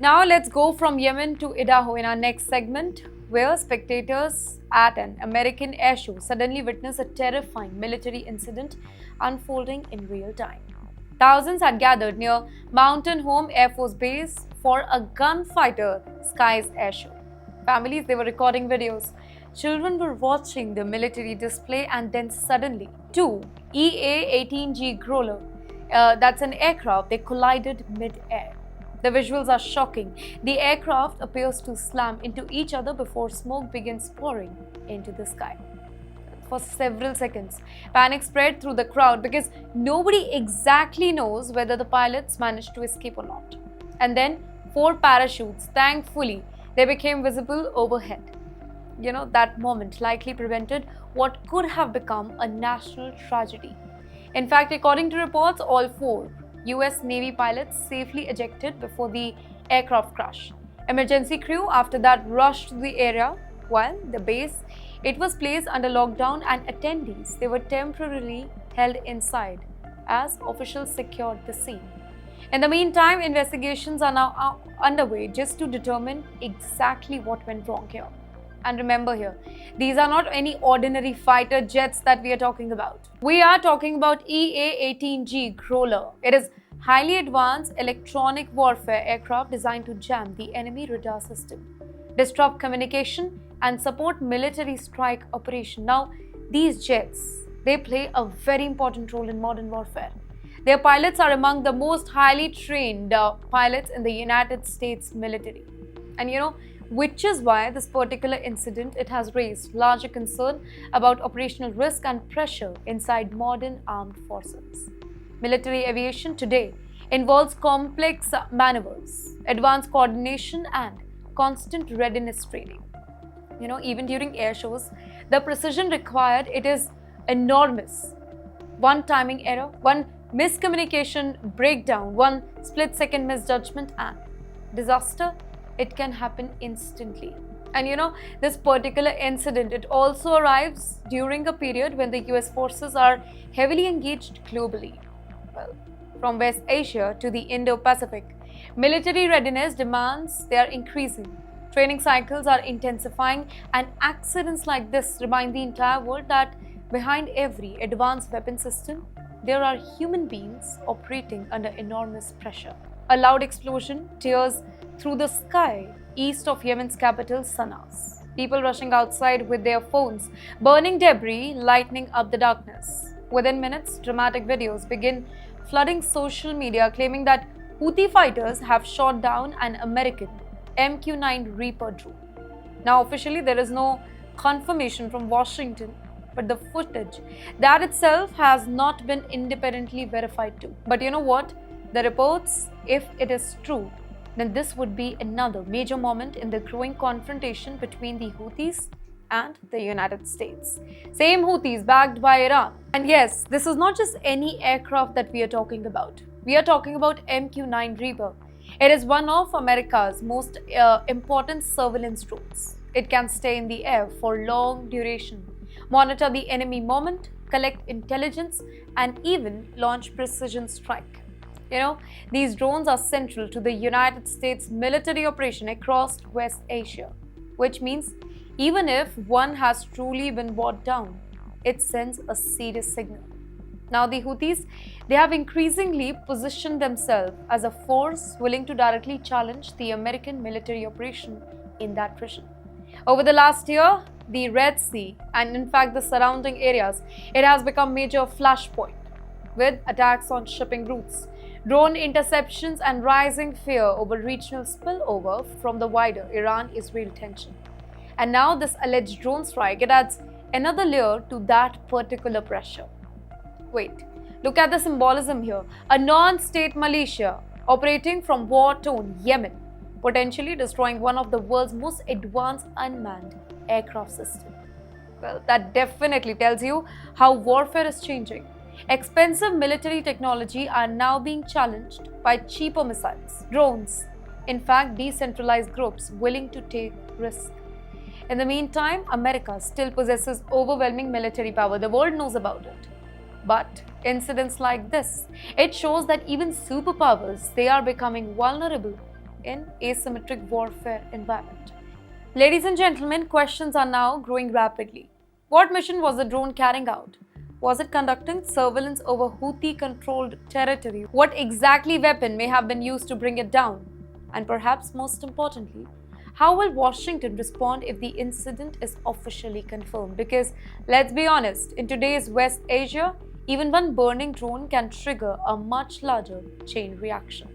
Now let's go from Yemen to Idaho in our next segment, where spectators at an American air show suddenly witness a terrifying military incident unfolding in real time. Thousands had gathered near Mountain Home Air Force Base for a gunfighter skies air show. Families, they were recording videos. Children were watching the military display, and then suddenly, two EA-18G Growler, that's an aircraft, they collided mid-air. The visuals are shocking. The aircraft appears to slam into each other before smoke begins pouring into the sky. For several seconds, panic spread through the crowd because nobody exactly knows whether the pilots managed to escape or not. And then 4 parachutes, thankfully, they became visible overhead. That moment likely prevented what could have become a national tragedy. In fact, according to reports, all 4 US Navy pilots safely ejected before the aircraft crash. Emergency crew after that rushed to the area, while the base, it was placed under lockdown, and attendees, they were temporarily held inside as officials secured the scene. In the meantime, investigations are now underway just to determine exactly what went wrong here. And remember here, these are not any ordinary fighter jets that we are talking about. We are talking about EA-18G Growler. It is highly advanced electronic warfare aircraft designed to jam the enemy radar system, disrupt communication, and support military strike operation. Now, these jets, they play a very important role in modern warfare. Their pilots are among the most highly trained pilots in the United States military. And which is why this particular incident, it has raised larger concern about operational risk and pressure inside modern armed forces. Military aviation today involves complex maneuvers, advanced coordination, and constant readiness training. Even during air shows, the precision required, it is enormous. One timing error, one miscommunication breakdown, one split-second misjudgment, and disaster, it can happen instantly. And this particular incident, it also arrives during a period when the US forces are heavily engaged globally. Well, from West Asia to the Indo-Pacific, military readiness demands, they are increasing. Training cycles are intensifying, and accidents like this remind the entire world that behind every advanced weapon system, there are human beings operating under enormous pressure. A loud explosion tears through the sky east of Yemen's capital, Sana'a. People rushing outside with their phones, burning debris, lighting up the darkness. Within minutes, dramatic videos begin flooding social media claiming that Houthi fighters have shot down an American MQ-9 Reaper drone. Now, officially, there is no confirmation from Washington, but the footage, that itself has not been independently verified too. But you know what? The reports, if it is true, then this would be another major moment in the growing confrontation between the Houthis and the United States. Same Houthis backed by Iran. And yes, this is not just any aircraft that we are talking about. We are talking about MQ-9 Reaper. It is one of America's most important surveillance drones. It can stay in the air for long duration, monitor the enemy movement, collect intelligence, and even launch precision strike. These drones are central to the United States military operation across West Asia, which means even if one has truly been brought down, it sends a serious signal. Now, the Houthis, they have increasingly positioned themselves as a force willing to directly challenge the American military operation in that region. Over the last year, the Red Sea and in fact the surrounding areas, it has become major flashpoint with attacks on shipping routes, drone interceptions, and rising fear over regional spillover from the wider Iran-Israel tension. And now this alleged drone strike, it adds another layer to that particular pressure. Wait, look at the symbolism here. A non-state militia operating from war-torn Yemen, potentially destroying one of the world's most advanced unmanned aircraft systems. Well, that definitely tells you how warfare is changing. Expensive military technology are now being challenged by cheaper missiles, drones, in fact, decentralized groups willing to take risks. In the meantime, America still possesses overwhelming military power. The world knows about it. But incidents like this, it shows that even superpowers, they are becoming vulnerable in asymmetric warfare environment. Ladies and gentlemen, questions are now growing rapidly. What mission was the drone carrying out? Was it conducting surveillance over Houthi-controlled territory? What exactly weapon may have been used to bring it down? And perhaps most importantly, how will Washington respond if the incident is officially confirmed? Because let's be honest, in today's West Asia, even one burning drone can trigger a much larger chain reaction.